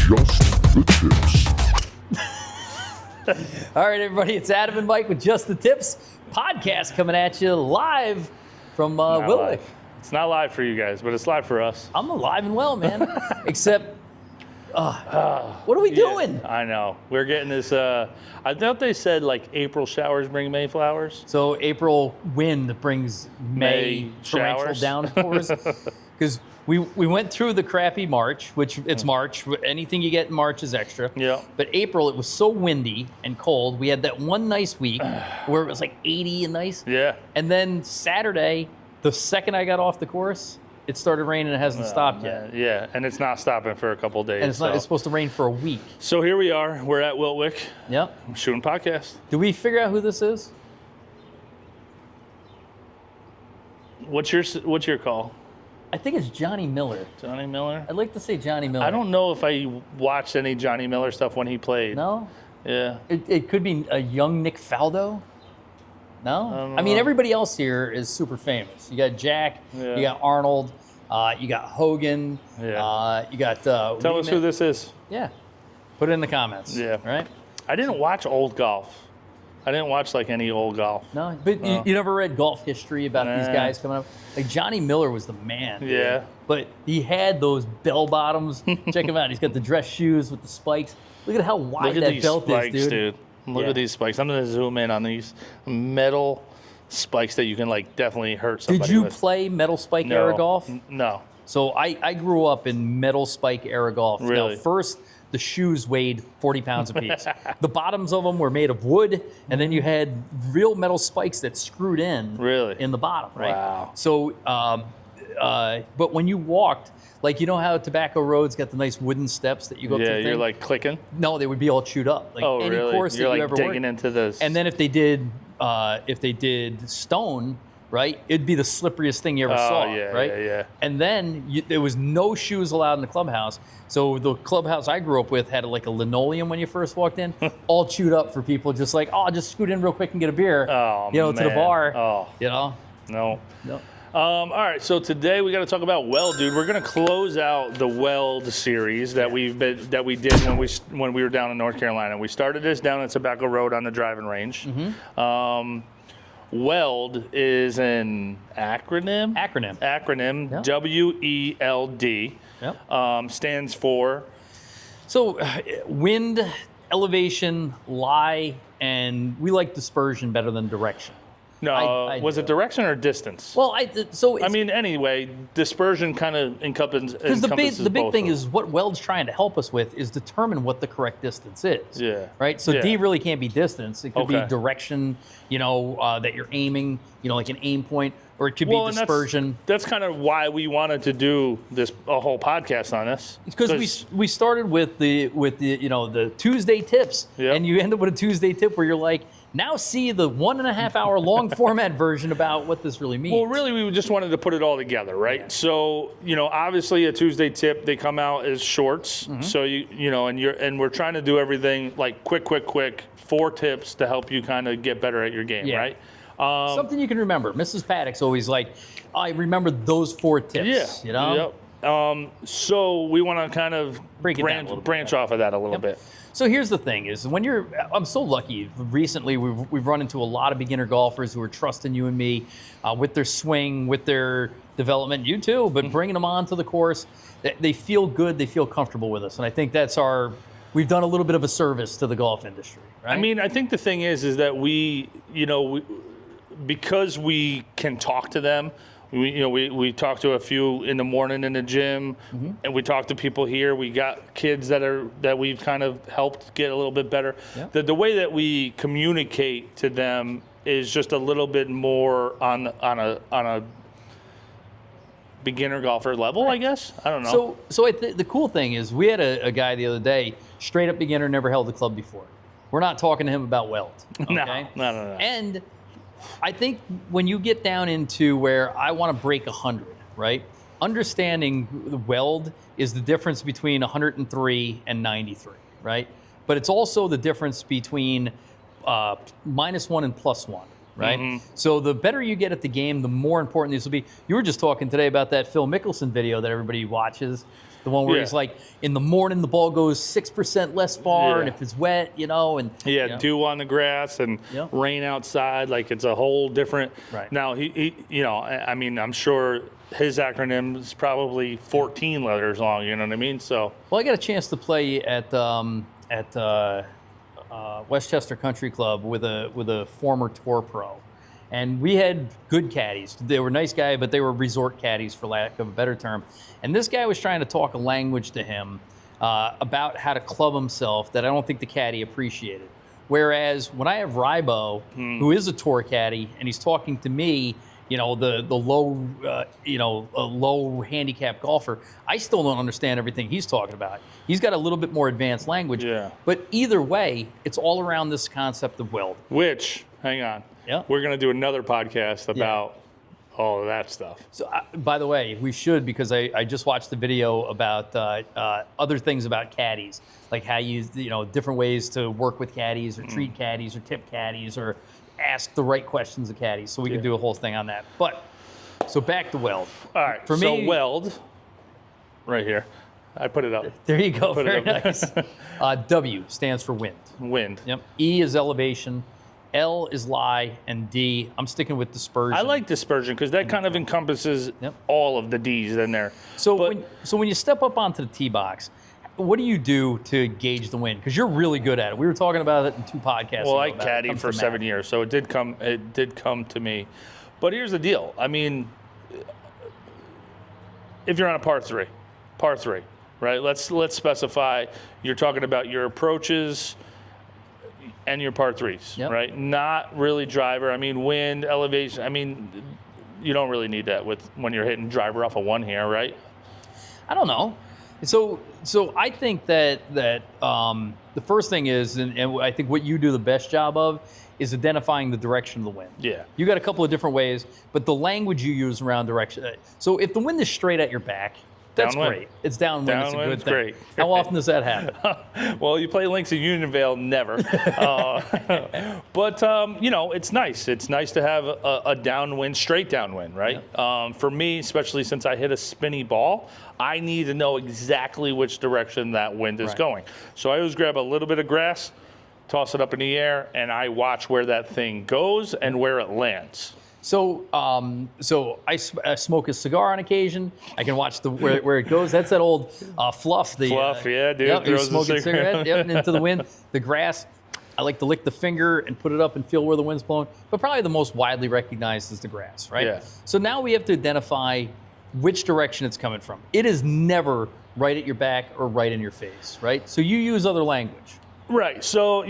Just the Tips. All right, everybody, it's Adam and Mike with Just the Tips podcast coming at you live from Willowick. It's not live for you guys, but it's live for us. I'm alive and well, man. Except, what are we doing? I know. We're getting this, I thought they said like April showers bring May flowers. So April wind brings May torrential showers. downpours. Because we went through the crappy March, which it's March. Anything you get in March is extra. Yeah. But April, it was so windy and cold. We had that one nice week where it was like 80 and nice. Yeah. And then Saturday, the second I got off the course, it started raining and it hasn't stopped yet. Yeah, and it's not stopping for a couple of days. And it's supposed to rain for a week. So here we are. We're at Wiltwick. Yep. I'm shooting podcast. Did we figure out who this is? What's your call? I think it's Johnny Miller. Johnny Miller? I'd like to say Johnny Miller. I don't know if I watched any Johnny Miller stuff when he played. No? Yeah. It could be a young Nick Faldo. No? I mean, everybody else here is super famous. You got Jack, you got Arnold, you got Hogan, you got... Tell us who this is. Yeah. Put it in the comments. Yeah. Right? I didn't watch old golf. I didn't watch like any old golf. No? But you never read golf history about these guys coming up? Like Johnny Miller was the man. Yeah. Dude. But he had those bell bottoms. Check him out. He's got the dress shoes with the spikes. Look at how wide that belt is, dude. Look at these spikes. I'm going to zoom in on these metal spikes that you can like definitely hurt somebody Did you with. play metal spike era golf? No. So I grew up in metal spike era golf. Really? Now, first, the shoes weighed 40 pounds apiece. The bottoms of them were made of wood, and then you had real metal spikes that screwed in in the bottom, right? Wow. So, but when you walked, like, you know how Tobacco Road's got the nice wooden steps that you go through? Yeah, you're like clicking? No, they would be all chewed up. Like any course you're that you like ever digging worked. into this. And then if they did stone, right, it'd be the slipperiest thing you ever saw, right? Yeah. And then there was no shoes allowed in the clubhouse. So the clubhouse I grew up with had like a linoleum when you first walked in, all chewed up for people just like, oh, just scoot in real quick and get a beer, to the bar, No. All right, so today we got to talk about W.E.L.D, dude. We're gonna close out the W.E.L.D series that we did when we were down in North Carolina. We started this down at Tobacco Road on the driving range. W.E.L.D is an acronym. Yep. W.E.L.D. Yep. Stands for. So wind, elevation, lie, and we like dispersion better than direction. No, was it direction or distance? Well, anyway, dispersion kind of encompasses because the big thing of. is what W.E.L.D's trying to help us with is determine what the correct distance is. Yeah. Right. So D really can't be distance. It could be direction. That you're aiming. Like an aim point, or it could be dispersion. That's kind of why we wanted to do a whole podcast on this. Because we started with the Tuesday tips, and you end up with a Tuesday tip where you're like, now see the 1.5 hour long format version about what this really means. Well, really, we just wanted to put it all together, right? Yeah. So, obviously a Tuesday tip, they come out as shorts. So and we're trying to do everything like quick, 4 tips to help you kind of get better at your game, right? Something you can remember. Mrs. Paddock's always like, I remember those 4 tips. Yep. So we want to kind of branch off of that a little bit. So here's the thing is I'm so lucky. Recently, we've run into a lot of beginner golfers who are trusting you and me with their swing, with their development, you too, but bringing them onto the course. They feel good. They feel comfortable with us. And I think we've done a little bit of a service to the golf industry, right? I mean, I think the thing is that because we can talk to them, we talk to a few in the morning in the gym, and we talk to people here. We got kids that we've kind of helped get a little bit better. Yeah. The way that we communicate to them is just a little bit more on a beginner golfer level, I guess. I don't know. So the cool thing is we had a guy the other day, straight up beginner, never held a club before. We're not talking to him about W.E.L.D. Okay? No. And I think when you get down into where I want to break 100, right? Understanding the W.E.L.D is the difference between 103 and 93, right? But it's also the difference between -1 and +1, right? So the better you get at the game, the more important this will be. You were just talking today about that Phil Mickelson video that everybody watches. The one where Yeah. he's like, in the morning the ball goes 6% less far, and if it's wet, and dew on the grass and Yeah. rain outside, like it's a whole different. Right. Now he, I mean, I'm sure his acronym is probably 14 letters long. You know what I mean? So. Well, I got a chance to play at Westchester Country Club with a former tour pro, and we had good caddies. They were nice guys, but they were resort caddies, for lack of a better term. And this guy was trying to talk a language to him about how to club himself that I don't think the caddy appreciated. Whereas when I have Rybo, who is a tour caddy, and he's talking to me, the low, a low handicap golfer, I still don't understand everything he's talking about. He's got a little bit more advanced language. Yeah. But either way, it's all around this concept of WELD. Which, hang on. Yeah. We're going to do another podcast about all of that stuff. So, by the way, we should, because I just watched the video about other things about caddies, like how you different ways to work with caddies, or treat caddies, or tip caddies, or ask the right questions of caddies. So we can do a whole thing on that. But so back to WELD. All right. For me, WELD, right here. I put it up. There you go. Put Very it up. nice. W stands for wind. Wind. Yep. E is elevation. L is lie, and D, I'm sticking with dispersion. I like dispersion because that kind of encompasses all of the D's in there. So when you step up onto the tee box, what do you do to gauge the wind? Because you're really good at it. We were talking about it in 2 podcasts. Well, ago I about caddied for 7 years, so it did come to me. But here's the deal. I mean, if you're on a par three, right? Let's specify. You're talking about your approaches and your par threes, right? Not really driver. I mean, wind, elevation. I mean, you don't really need that when you're hitting driver off a 1 here, right? I don't know. So I think that the first thing is, and I think what you do the best job of, is identifying the direction of the wind. Yeah. You got a couple of different ways, but the language you use around direction. So if the wind is straight at your back, that's Downwind. Great. It's downwind. It's a good thing. Great. How often does that happen? Well, you play links in Unionville, never. But it's nice. It's nice to have a downwind, straight downwind, right? Yeah. For me, especially since I hit a spinny ball, I need to know exactly which direction that wind is going. So I always grab a little bit of grass, toss it up in the air, and I watch where that thing goes and where it lands. So I smoke a cigar on occasion. I can watch where it goes. That's that old fluff. Yeah, dude. Yep, you're smoking a cigarette into the wind. The grass, I like to lick the finger and put it up and feel where the wind's blowing. But probably the most widely recognized is the grass, right? Yeah. So now we have to identify which direction it's coming from. It is never right at your back or right in your face, right? So you use other language. Right. So,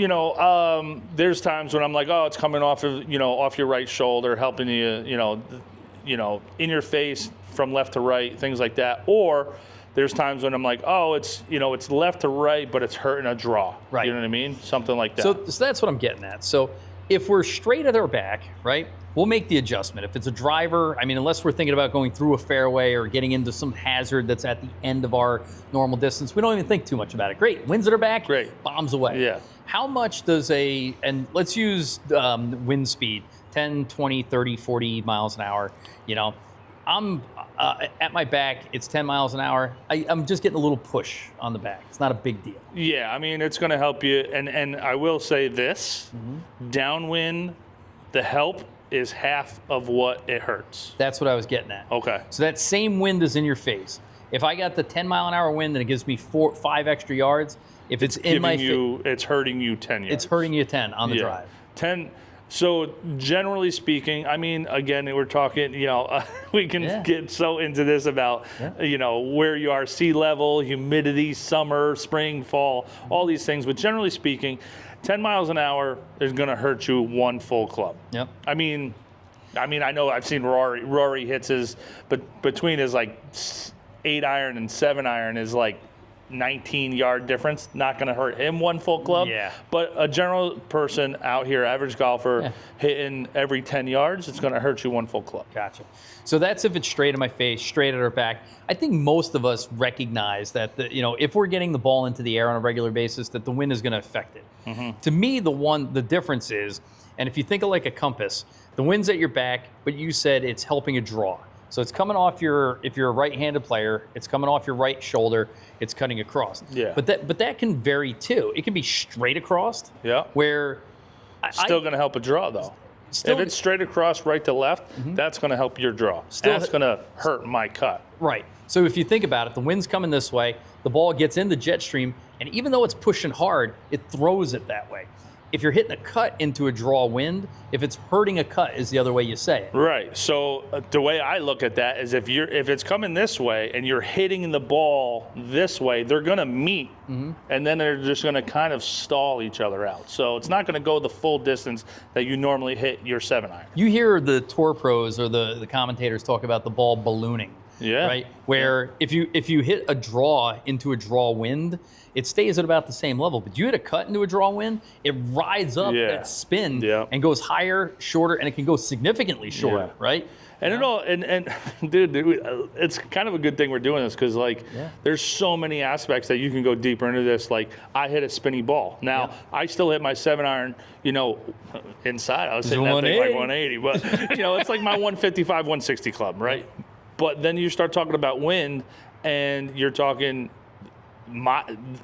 there's times when I'm like, oh, it's coming off of, off your right shoulder, helping you, in your face from left to right, things like that. Or there's times when I'm like, oh, it's left to right, but it's hurting a draw. Right. You know what I mean? Something like that. So that's what I'm getting at. So if we're straight at our back, right, we'll make the adjustment. If it's a driver, I mean, unless we're thinking about going through a fairway or getting into some hazard that's at the end of our normal distance, we don't even think too much about it. Great, winds at our back, great, bombs away. Yeah. How much does and let's use wind speed, 10, 20, 30, 40 miles an hour. I'm at my back, it's 10 miles an hour. I'm just getting a little push on the back. It's not a big deal. Yeah, I mean, it's going to help you. And I will say this, downwind, the help is half of what it hurts. That's what I was getting at. Okay. So that same wind is in your face. If I got the 10 mile an hour wind and it gives me 5 extra yards, if it's in my face, it's hurting you 10 yards. It's hurting you 10 on the drive. 10. So generally speaking, I mean, again, we're talking, we can get so into this about, where you are, sea level, humidity, summer, spring, fall, all these things. But generally speaking, 10 miles an hour is going to hurt you 1 full club. Yep. I mean, I know I've seen Rory hits his, but between his 8 iron and 7 iron is 19-yard difference. Not going to hurt him 1 full club. Yeah. But a general person out here, average golfer, hitting every 10 yards, it's going to hurt you 1 full club. Gotcha. So that's if it's straight in my face, straight at our back. I think most of us recognize that if we're getting the ball into the air on a regular basis, that the wind is going to affect it. Mm-hmm. To me, the difference is, and if you think of like a compass, the wind's at your back, but you said it's helping a draw. So it's coming off if you're a right-handed player, it's coming off your right shoulder, it's cutting across. Yeah. But that can vary too. It can be straight across. Yeah. Where Still going to help a draw though. If it's straight across right to left, that's going to help your draw. That's going to hurt my cut. Right. So if you think about it, the wind's coming this way, the ball gets in the jet stream, and even though it's pushing hard, it throws it that way. If you're hitting a cut into a draw wind, if it's hurting a cut is the other way you say it. Right. So the way I look at that is if it's coming this way and you're hitting the ball this way, they're going to meet, and then they're just going to kind of stall each other out. So it's not going to go the full distance that you normally hit your 7-iron. You hear the tour pros or the commentators talk about the ball ballooning. Yeah. Right. Where if you hit a draw into a draw wind, it stays at about the same level. But you hit a cut into a draw wind, it rides up that spin and goes higher, shorter, and it can go significantly shorter. Right. And and dude, it's kind of a good thing we're doing this because there's so many aspects that you can go deeper into this. Like I hit a spinny ball. Now I still hit my 7-iron. Inside I was hitting that thing like 180, but it's like my 155, 160 club, right? But then you start talking about wind, and you're talking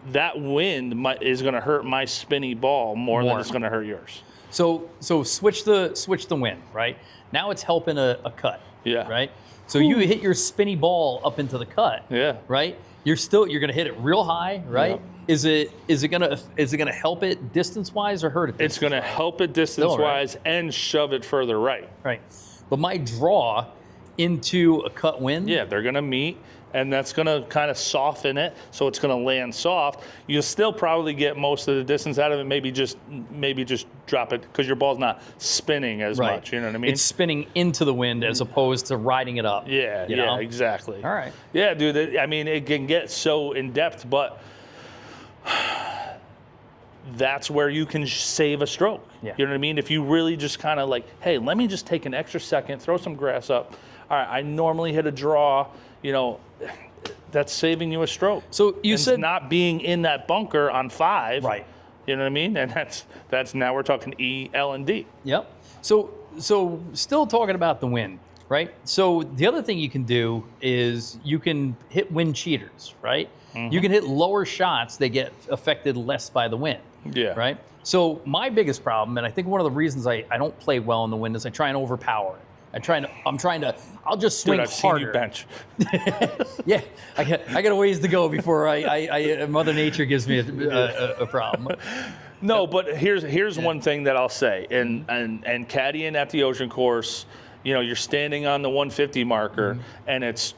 that wind is going to hurt my spinny ball more than it's going to hurt yours. So switch the wind, right? Now it's helping a cut. Yeah. Right. So you hit your spinny ball up into the cut. Yeah. Right. You're going to hit it real high, right? Yeah. Is it gonna help it distance wise or hurt it? It's going to help it distance wise and shove it further right. Right. But my draw into a cut wind. Yeah, they're going to meet, and that's going to kind of soften it, so it's going to land soft. You'll still probably get most of the distance out of it. Maybe just drop it because your ball's not spinning as much. You know what I mean? It's spinning into the wind as opposed to riding it up. Yeah, yeah, exactly. All right. Yeah, dude. I mean, it can get so in depth, but that's where you can save a stroke. Yeah. You know what I mean? If you really just kind of like, hey, let me just take an extra second, throw some grass up. All right, I normally hit a draw, that's saving you a stroke. So you said not being in that bunker on 5. Right. You know what I mean? And that's now we're talking E, L, and D. Yep. So still talking about the wind, right? So the other thing you can do is you can hit wind cheaters, right? You can hit lower shots, they get affected less by the wind. Yeah. Right? So my biggest problem, and I think one of the reasons I don't play well in the wind is I try and overpower it. I'll just swing Dude, I've harder. seen you bench. Yeah, I got a ways to go before I Mother Nature gives me a problem. No, but here's one thing that I'll say, and caddying at the ocean course, you're standing on the 150 marker, and it's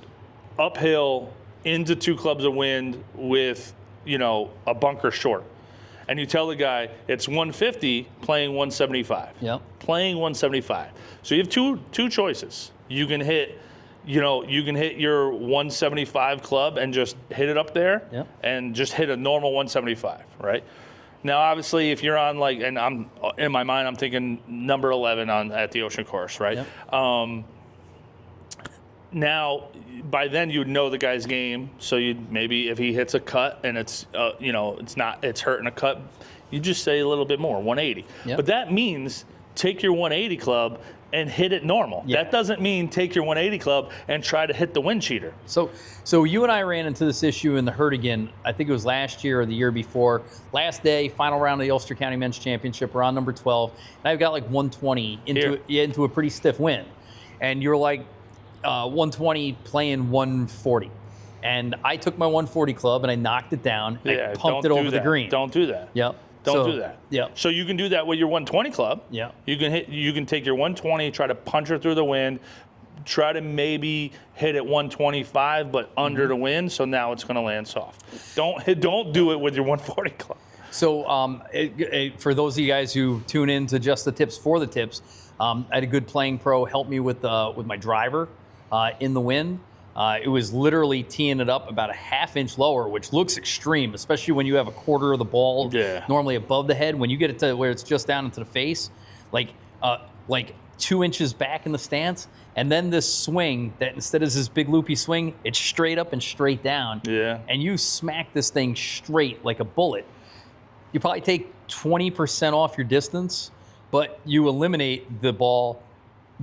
uphill into 2 clubs of wind with a bunker short. And you tell the guy it's 150 playing 175. Yep. Playing 175. So you have two choices. You can hit, you can hit your 175 club and just hit it up there, and just hit a normal 175, right? Now, obviously, if you're on and I'm in my mind, I'm thinking number 11 at the ocean course, right? Yep. Now, by then you'd know the guy's game, so you'd maybe if he hits a cut and it's it's hurting a cut, you just say a little bit more, 180. Yep. But that means take your 180 club and hit it normal. Yeah. That doesn't mean take your 180 club and try to hit the wind cheater. So you and I ran into this issue in the hurt again. I think it was last year or the year before. Last day, final round of the Ulster County Men's Championship. We're on number 12, and I've got 120 into a pretty stiff wind, and you're 120 playing 140. And I took my 140 club and I knocked it down. I pumped it over the green. Don't do that. Yep. Don't do that. Yeah. So you can do that with your 120 club. Yeah. You can take your 120, try to punch her through the wind, try to maybe hit it 125, but under the wind. So now it's going to land soft. Don't do it with your 140 club. So for those of you guys who tune in to just the tips for the tips, I had a good playing pro help me with my driver in the wind. It was literally teeing it up about a half-inch lower, which looks extreme, especially when you have a quarter of the ball normally above the head. When you get it to where it's just down into the face, like 2 inches back in the stance, and then this swing that instead of this big loopy swing, it's straight up and straight down. Yeah. And you smack this thing straight like a bullet. You probably take 20% off your distance, but you eliminate the ball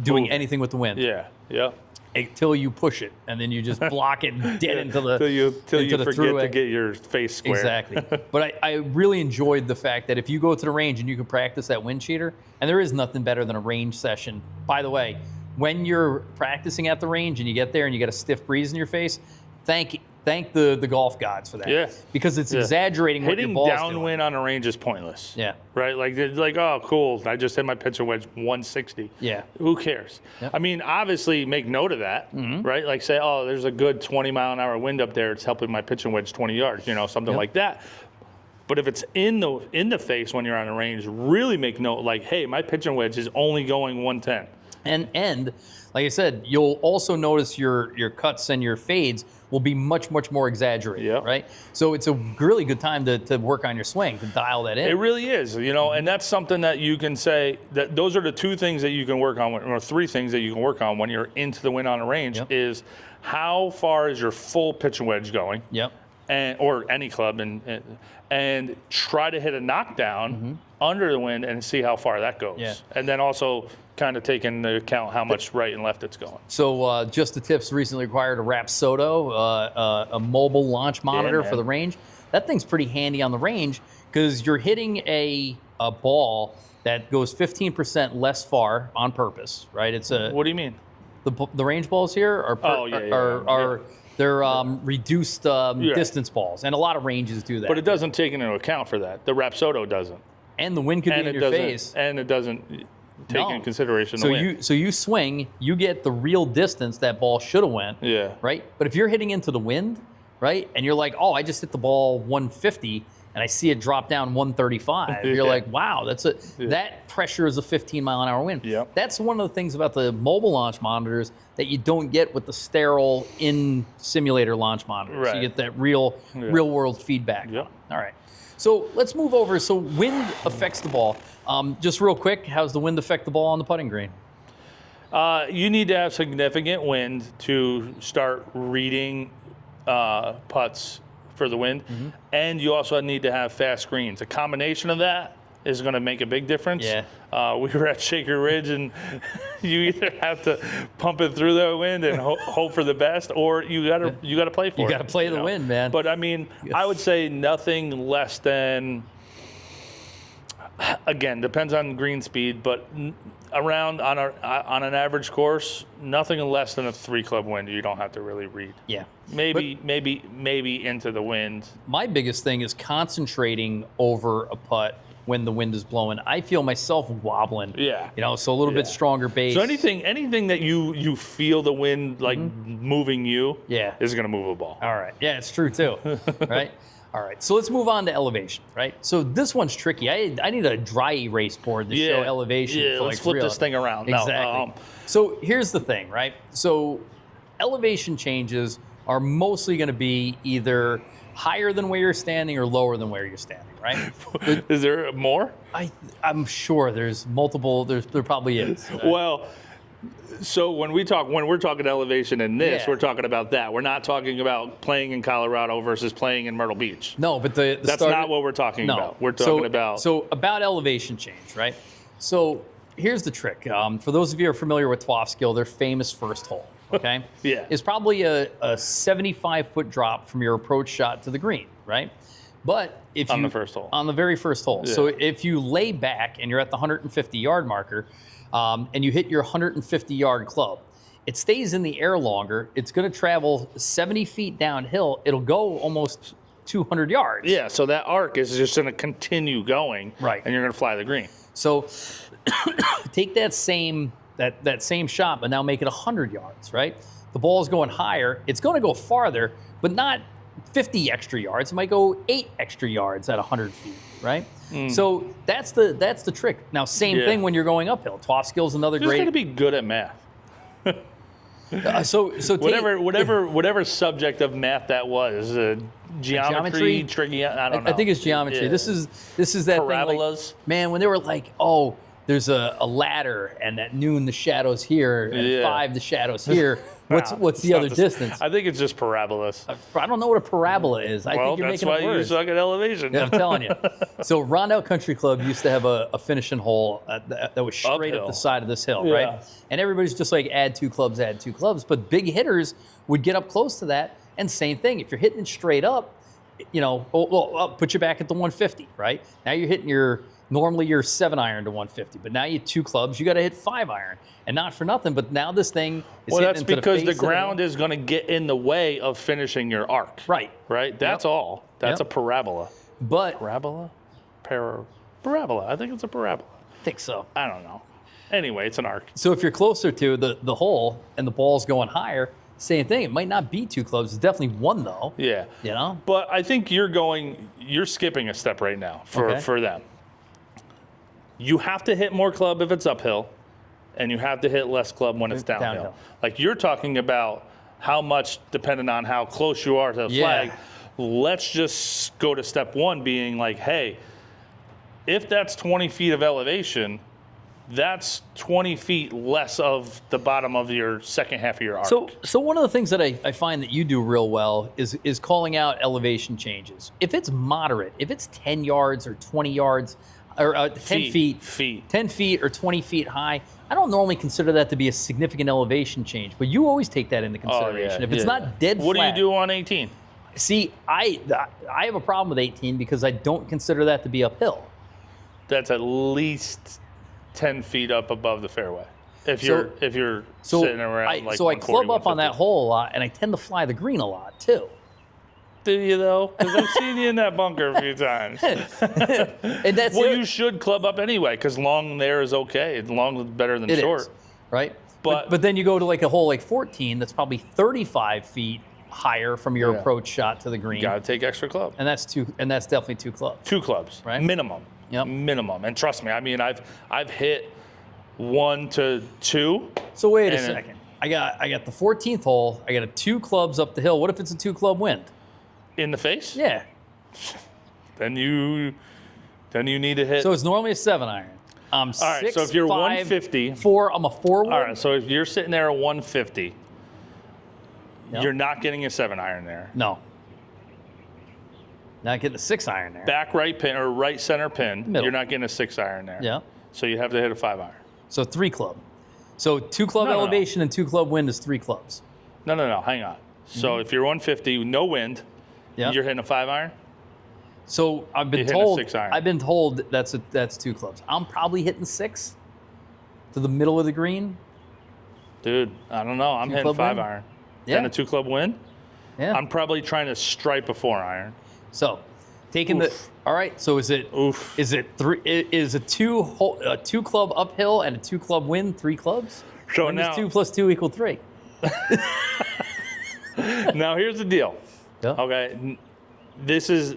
doing anything with the wind. Yeah. Yeah. until you push it, and then you just block it dead into the till you the forget throughway. to get your face square. Exactly. But I really enjoyed the fact that if you go to the range and you can practice that wind cheater, and there is nothing better than a range session. By the way, when you're practicing at the range and you get there and you get a stiff breeze in your face, thank the golf gods for that. Yeah. Because it's exaggerating what your Hitting ball's doing. downwind on a range is pointless. Yeah. Right? Like, oh, cool. I just hit my pitching wedge 160. Yeah. Who cares? Yep. I mean, obviously, make note of that, right? Like, say, oh, there's a good 20-mile-an-hour wind up there. It's helping my pitching wedge 20 yards, something like that. But if it's in the face when you're on the range, really make note, like, hey, my pitching wedge is only going 110. And like I said, you'll also notice your cuts and your fades will be much, much more exaggerated, Yep. right? So it's a really good time to work on your swing, to dial that in. It really is, and that's something that you can say that those are the two things that you can work on, or three things that you can work on when you're into the wind on a range. Yep. Is how far is your full pitching wedge going? Yep. Or any club, and try to hit a knockdown under the wind and see how far that goes. Yeah. And then also kind of take into account how much right and left it's going. So Just the Tips recently acquired a Rapsodo, a mobile launch monitor for the range. That thing's pretty handy on the range because you're hitting a ball that goes 15% less far on purpose, right? It's a What do you mean? the range balls here are they're reduced distance balls, and a lot of ranges do that. But it doesn't take into account for that. The Rapsodo doesn't. And the wind could be in your face. And it doesn't take into consideration the wind. So you swing, you get the real distance that ball should have went. Yeah. Right? But if you're hitting into the wind, right, and you're like, oh, I just hit the ball 150, and I see it drop down 135. You're like, wow, that pressure is a 15-mile-an-hour wind. Yep. That's one of the things about the mobile launch monitors that you don't get with the sterile in-simulator launch monitors. Right. You get that real-world feedback. Yep. All right. So let's move over. So wind affects the ball. Just real quick, how's the wind affect the ball on the putting green? You need to have significant wind to start reading putts for the wind, and you also need to have fast greens. A combination of that is going to make a big difference. Yeah. We were at Shaker Ridge, and you either have to pump it through the wind and hope for the best, or you got to play for it. You got to play the wind, man. But I mean, I would say nothing less than. Again, depends on green speed, but around on an average course, nothing less than a 3-club wind. You don't have to really read. Yeah. Maybe into the wind. My biggest thing is concentrating over a putt when the wind is blowing. I feel myself wobbling. Yeah. So a little bit stronger base. So anything that you feel the wind like moving you, is going to move a ball. All right. Yeah, it's true too. Right. All right, so let's move on to elevation, right? So this one's tricky. I need a dry erase board to show elevation. Yeah, let's flip this thing around. Exactly. No, so here's the thing, right? So elevation changes are mostly going to be either higher than where you're standing or lower than where you're standing, right? Is there more? I'm sure there's multiple. There probably is. Right? Well. So when we're talking elevation in this, we're talking about that. We're not talking about playing in Colorado versus playing in Myrtle Beach. No, but that's not what we're talking about. We're talking about about elevation change, right? So here's the trick. For those of you who are familiar with Twofskill, their famous first hole, okay? Yeah. It's probably a 75-foot drop from your approach shot to the green, right? But if on the first hole. On the very first hole. Yeah. So if you lay back and you're at the 150-yard marker, and you hit your 150-yard club, it stays in the air longer. It's going to travel 70 feet downhill. It'll go almost 200 yards. Yeah, so that arc is just going to continue going, right? And you're going to fly the green. So take that same shot, but now make it 100 yards, right? The ball is going higher. It's going to go farther, but not 50 extra yards. It might go 8 extra yards at 100 feet, right? So that's the trick. Now, same thing when you're going uphill. Twofskill's another great. You're going to be good at math. So whatever subject of math that was, geometry, tricky. I don't know. I think it's geometry. Yeah. This is that parabolas. thing. Like, man, when they were like, oh, there's a ladder, and at noon the shadow's here, and at 5 the shadow's here. What's the other distance? I think it's just parabolas. I don't know what a parabola is. I think you're that's making why up words. you suck at elevation. Yeah, I'm telling you. So Rondout Country Club used to have a finishing hole that was straight up the side of this hill, right? And everybody's just like, add 2 clubs, add 2 clubs. But big hitters would get up close to that, and same thing. If you're hitting it straight up, I'll put you back at the 150, right? Now you're hitting normally your 7-iron to 150, but now you 2 clubs, you got to hit 5-iron, and not for nothing. But now this thing is hitting that's into because the the ground is going to get in the way of finishing your arc. Right. That's all. That's a parabola. But parabola, parabola. I think it's a parabola. I think so. I don't know. Anyway, it's an arc. So if you're closer to the hole and the ball's going higher, same thing. It might not be 2 clubs. It's definitely 1 though. Yeah. But I think you're skipping a step right now for them. You have to hit more club if it's uphill, and you have to hit less club when it's downhill. Like you're talking about how much, depending on how close you are to the flag. Let's just go to step 1 being like, hey, if that's 20 feet of elevation, that's 20 feet less of the bottom of your second half of your arc. So one of the things that I find that you do real well is calling out elevation changes. If it's moderate, if it's 10 yards or 20 yards, or 10 feet, 10 feet or 20 feet high, I don't normally consider that to be a significant elevation change, but you always take that into consideration. If it's not dead flat. What do you do on 18? See, I have a problem with 18 because I don't consider that to be uphill. That's at least 10 feet up above the fairway. If you're sitting around so I club up on that hole a lot, and I tend to fly the green a lot too. Do you though? Because I've seen you in that bunker a few times. And that's you should club up anyway, because long there is okay. Long is better than short. Right? But then you go to like a hole like 14 that's probably 35 feet higher from your approach shot to the green. You gotta take extra club. And that's definitely 2 clubs. 2 clubs. Right? Minimum. Yep. Minimum. And trust me, I mean I've hit 1 to 2. So wait a second. I got the 14th hole. I got a 2 clubs up the hill. What if it's a 2 club wind? In the face? Yeah. Then you need to hit. So it's normally a 7-iron. I'm 6, all right, so if you're 5, 150, 4, I'm a 4-wood. All right, so if you're sitting there at 150, you're not getting a 7-iron there. No. Not getting a 6-iron there. Back right pin or right center pin, Middle. You're not getting a 6-iron there. Yeah. So you have to hit a 5-iron. So 3 club. So 2 club elevation and 2 club wind is 3 clubs. No, hang on. So if you're 150, no wind, you're hitting a 5-iron? So I've been told that's 2 clubs. I'm probably hitting 6 to the middle of the green. Dude, I don't know. I'm hitting 5-iron. Yeah. Then a 2 club win? Yeah. I'm probably trying to stripe a 4-iron. So taking all right, so is it 2 club uphill and a 2 club win 3 clubs? So when now does 2 plus 2 equal 3? Now here's the deal. Yeah. Okay, this is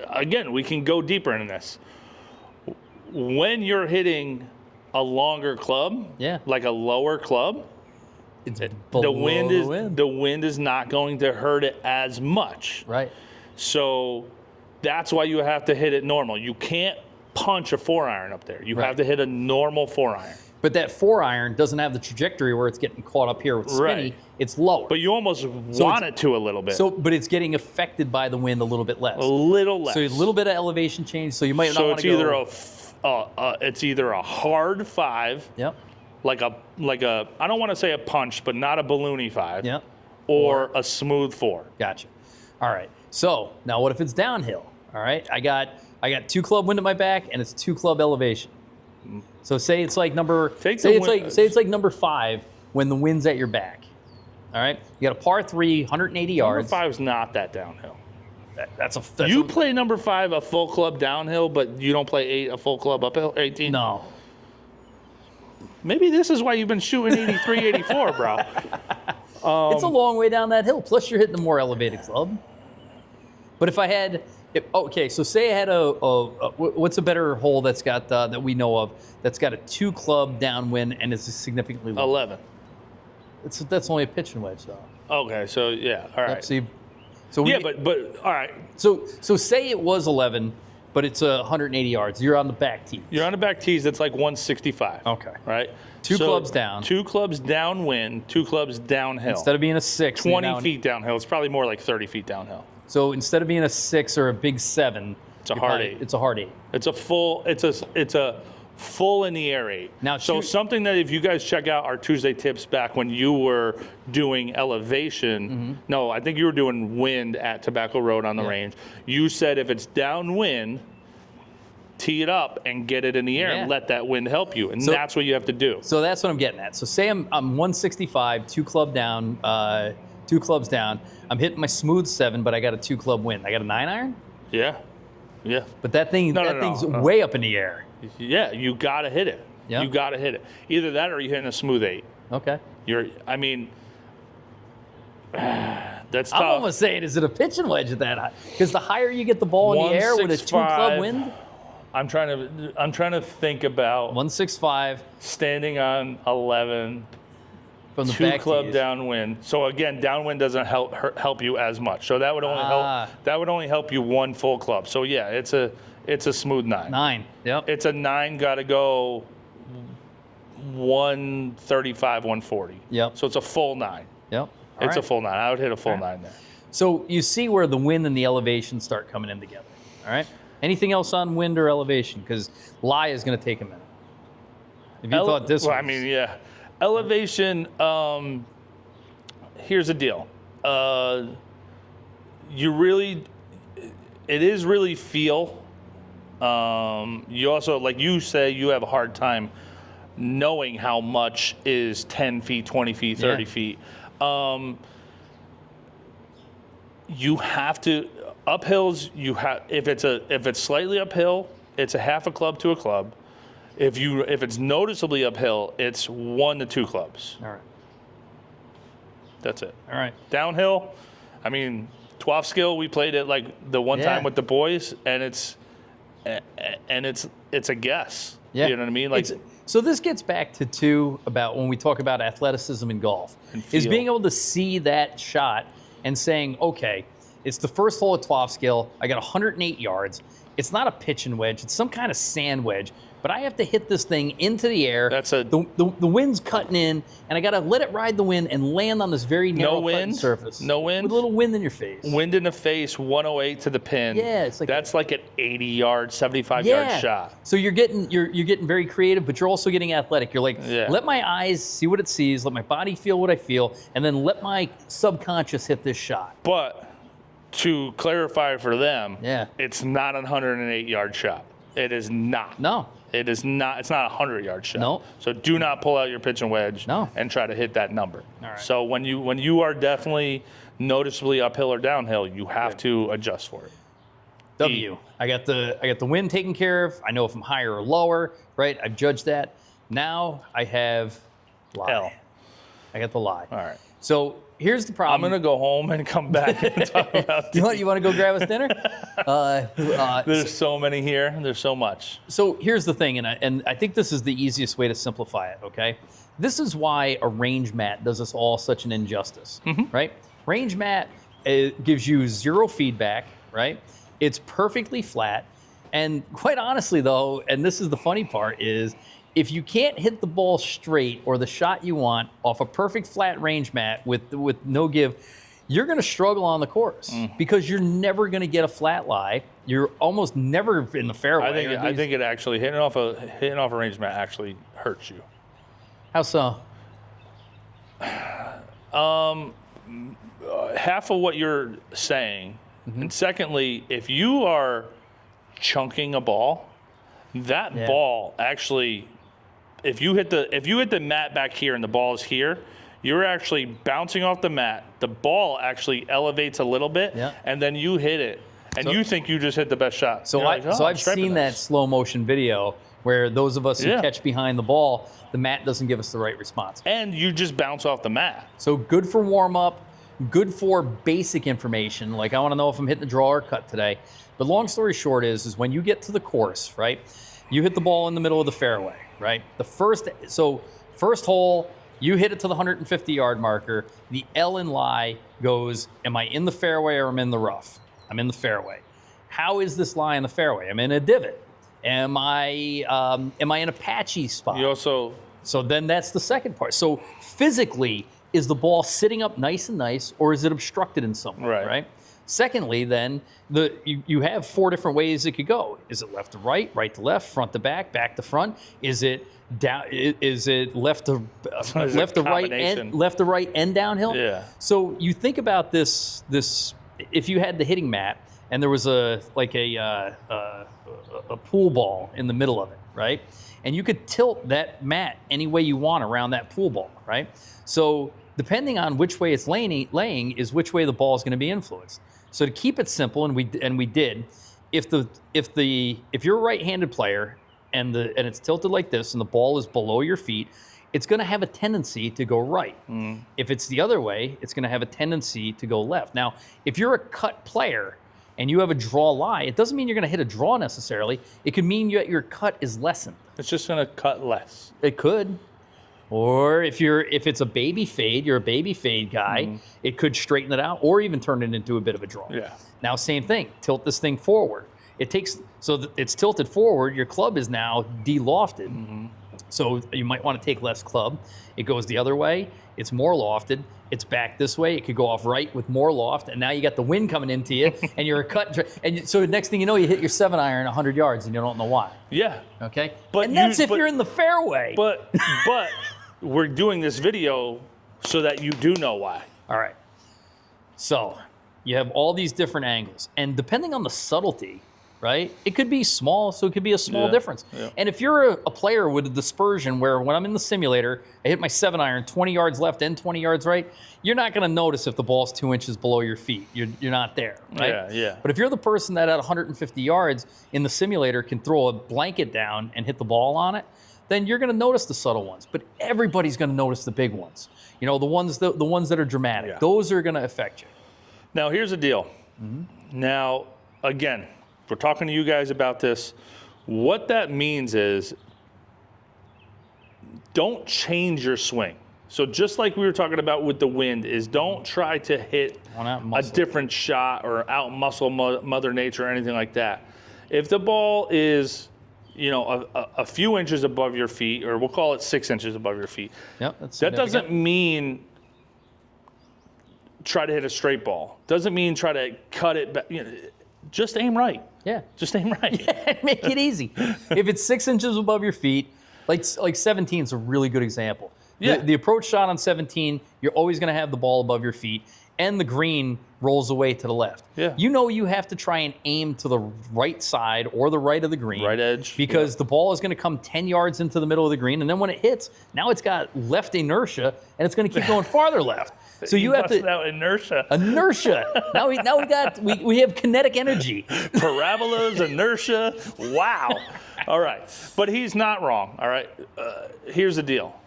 again, we can go deeper into this. When you're hitting a longer club, like a lower club, the wind is not going to hurt it as much. Right. So that's why you have to hit it normal. You can't punch a 4-iron up there. You have to hit a normal 4-iron. But that 4-iron doesn't have the trajectory where it's getting caught up here with spinny. Right. It's lower. But you almost want it to a little bit. But it's getting affected by the wind a little bit less. A little less. So a little bit of elevation change. So you might not want to go. So it's either a hard 5. Yep. Like a I don't want to say a punch, but not a balloony 5. Yep. Or a smooth 4. Gotcha. All right. So now what if it's downhill? All right. I got 2 club wind at my back and it's 2 club elevation. So say it's like number 5 when the wind's at your back. All right. You got a par 3, 180 yards. Number 5's not that downhill. You play number 5 a full club downhill, but you don't play 8 a full club uphill. 18. No. Maybe this is why you've been shooting 83, 84, bro. It's a long way down that hill. Plus, you're hitting a more elevated club. But if I had, so say I had what's a better hole that's got that we know of that's got a 2 club downwind and is significantly low? 11. That's only a pitch and wedge though. Okay, so yeah, all right. But all right. So say it was 11, but it's 180 yards. You're on the back tee. You're on the back tees. It's like 165. Okay. Right. Two clubs down. 2 clubs downwind. 2 clubs downhill. Instead of being a 6, 20 feet downhill. It's probably more like 30 feet downhill. So instead of being a 6 or a big 7, it's a hard 8. It's a hard 8. It's a full. It's a full in the air 8. Now, so something that if you guys check out our Tuesday tips back when you were doing elevation, no, I think you were doing wind at Tobacco Road on the range. You said if it's downwind, tee it up and get it in the air and let that wind help you, and that's what you have to do. So that's what I'm getting at. So say I'm 165, 2 clubs down. I'm hitting my smooth 7, but I got a 2 club wind. I got a 9 iron. Yeah. But that thing's way up in the air. Yeah, you gotta hit it. Yeah. You gotta hit it. Either that or you're hitting a smooth 8. Okay. That's tough. I'm almost saying, is it a pitching wedge at that high? Because the higher you get the ball in the air with a 2 club wind. I'm trying to think about 165 standing on 11 from the 2 back club tees. downwind. So again, downwind doesn't help you as much. So that would only help you 1 full club. So yeah, it's a smooth 9. 9. Yep. It's a 9. Got to go 135, 140. Yep. So it's a full 9. Yep. It's a full 9. I would hit a full 9 there. So you see where the wind and the elevation start coming in together. All right. Anything else on wind or elevation? Because lie is going to take a minute. If you thought this was... Elevation, here's the deal. It is really feel. You also, like you say, you have a hard time knowing how much is 10 feet, 20 feet, 30 feet. You have to... Uphills, if it's slightly uphill, it's a half a club to a club. If it's noticeably uphill, it's 1 to 2 clubs. All right. That's it. All right. Downhill, 12 skill. We played it like the one time with the boys, and it's a guess. Yeah. You know what I mean? So this gets back to about when we talk about athleticism in golf, is being able to see that shot and saying, okay, it's the first hole at 12 skill. I got 108 yards. It's not a pitch and wedge. It's some kind of sand wedge. But I have to hit this thing into the air. The wind's cutting in, and I got to let it ride the wind and land on this very narrow cutting surface. No wind. With a little wind in your face. Wind in the face, 108 to the pin. Yeah, it's like that's like an 80-yard, 75-yard shot. So you're getting very creative, but you're also getting athletic. You're like, let my eyes see what it sees, let my body feel what I feel, and then let my subconscious hit this shot. But to clarify for them, it's not a 108-yard shot. It is not. No. It is not. It's not a 100-yard shot. No. So do not pull out your pitch and wedge and try to hit that number. All right. So when you are definitely noticeably uphill or downhill, you have to adjust for it. W. I got the wind taken care of. I know if I'm higher or lower, right? I've judged that. Now I have lie. L. I got the lie. All right. So here's the problem. I'm gonna go home and come back and talk about this. You want to go grab us dinner? There's so many here. There's so much. So here's the thing, and I think this is the easiest way to simplify it, okay? This is why a range mat does us all such an injustice, right? Range mat gives you 0 feedback, right? It's perfectly flat. And quite honestly, though, and this is the funny part, is if you can't hit the ball straight or the shot you want off a perfect flat range mat with no give, you're going to struggle on the course because you're never going to get a flat lie. You're almost never in the fairway. I think it actually hitting off a range mat actually hurts you. How so? Half of what you're saying, and secondly, if you are chunking a ball, that ball actually, if you hit the mat back here and the ball is here, you're actually bouncing off the mat. The ball actually elevates a little bit, and then you hit it, and you think you just hit the best shot. So I've seen that slow motion video where those of us who catch behind the ball, the mat doesn't give us the right response. And you just bounce off the mat. So good for warm up, good for basic information. Like I want to know if I'm hitting the draw or cut today. But long story short is when you get to the course, right? You hit the ball in the middle of the fairway, right? First hole, you hit it to the 150-yard marker. The L in lie goes, am I in the fairway or am I in the rough? I'm in the fairway. How is this lie in the fairway? I'm in a divot. Am I in a patchy spot? You also, So then that's the second part. So physically, is the ball sitting up nice and nice, or is it obstructed in some way, right? Secondly, then you have 4 different ways it could go. Is it left to right, right to left, front to back to front? Is it down? Is it left to right and downhill? Yeah. So you think about this. If you had the hitting mat and there was a pool ball in the middle of it, right? And you could tilt that mat any way you want around that pool ball, right? So depending on which way it's laying is which way the ball is going to be influenced. So to keep it simple, and we did, if you're a right-handed player and it's tilted like this and the ball is below your feet, it's going to have a tendency to go right. If it's the other way, it's going to have a tendency to go left. Now, if you're a cut player and you have a draw lie, it doesn't mean you're going to hit a draw necessarily. It could mean your cut is lessened. it's just going to cut less. It could. Or if it's a baby fade, you're a baby fade guy, it could straighten it out or even turn it into a bit of a draw. Yeah. Now, same thing, tilt this thing forward. It's tilted forward, your club is now de-lofted. So you might want to take less club. It goes the other way, it's more lofted, it's back this way, it could go off right with more loft, and now you got the wind coming into you, and you're a cut. So next thing you know, you hit your 7-iron 100 yards, and you don't know why. Yeah. Okay? And that's if you're in the fairway. But we're doing this video so that you do know why. All right. So you have all these different angles, and depending on the subtlety, right? It could be small, so it could be a small difference. Yeah. And if you're a player with a dispersion where when I'm in the simulator, I hit my 7-iron 20 yards left and 20 yards right, you're not going to notice if the ball's 2 inches below your feet. You're not there, right? Yeah, yeah. But if you're the person that at 150 yards in the simulator can throw a blanket down and hit the ball on it, then you're going to notice the subtle ones. But everybody's going to notice the big ones. You know, the ones that are dramatic. Yeah. Those are going to affect you. Now, here's the deal. Now, again, we're talking to you guys about this. What that means is don't change your swing. So just like we were talking about with the wind is don't try to hit a different shot or out muscle Mother Nature or anything like that. If the ball is, you know, a few inches above your feet, or we'll call it 6 inches above your feet, that doesn't mean try to hit a straight ball. Doesn't mean try to cut it back. You know, just aim right. Yeah. Just aim right. Yeah, make it easy. If it's 6 inches above your feet, like 17 is a really good example. Yeah. The approach shot on 17, you're always going to have the ball above your feet, and the green rolls away to the left. Yeah. You know you have to try and aim to the right side or the right of the green. Right edge. Because the ball is going to come 10 yards into the middle of the green, and then when it hits, now it's got left inertia, and it's going to keep going farther left. So you have to out inertia. Inertia. Now we have kinetic energy. Parabolas, inertia. Wow. All right. But he's not wrong. All right. Here's the deal.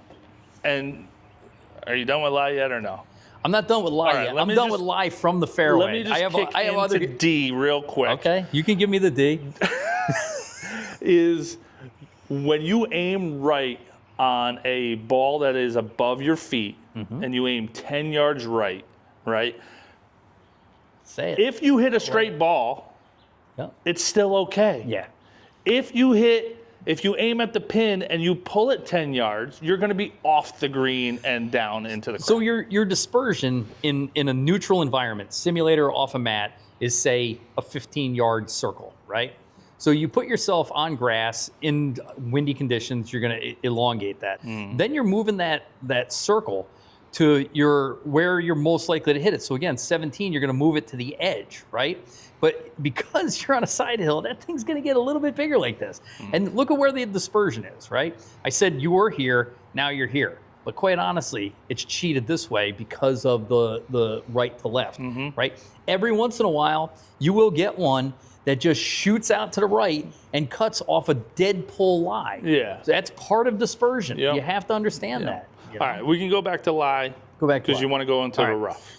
And are you done with lie yet or no? I'm not done with lie yet. I'm done with lie from the fairway. Let me just I have other D real quick. Okay. You can give me the D. Is when you aim right on a ball that is above your feet and you aim 10 yards right? Say it. If you hit a straight ball, it's still okay. Yeah. If you aim at the pin and you pull it 10 yards, you're going to be off the green and down into the crowd. So your dispersion in a neutral environment, simulator or off a mat, is say a 15-yard circle, right? So you put yourself on grass in windy conditions, you're going to elongate that. Then you're moving that circle to where you're most likely to hit it. So again, 17, you're going to move it to the edge, right? But because you're on a side hill, that thing's going to get a little bit bigger like this. And look at where the dispersion is, right? I said you were here, now you're here. But quite honestly, it's cheated this way because of the right to left, right? Every once in a while, you will get one that just shoots out to the right and cuts off a dead pull lie. Yeah. So that's part of dispersion. Yep. You have to understand that. You know? All right, we can go back to lie. Go back to because lie. you want to go into the rough.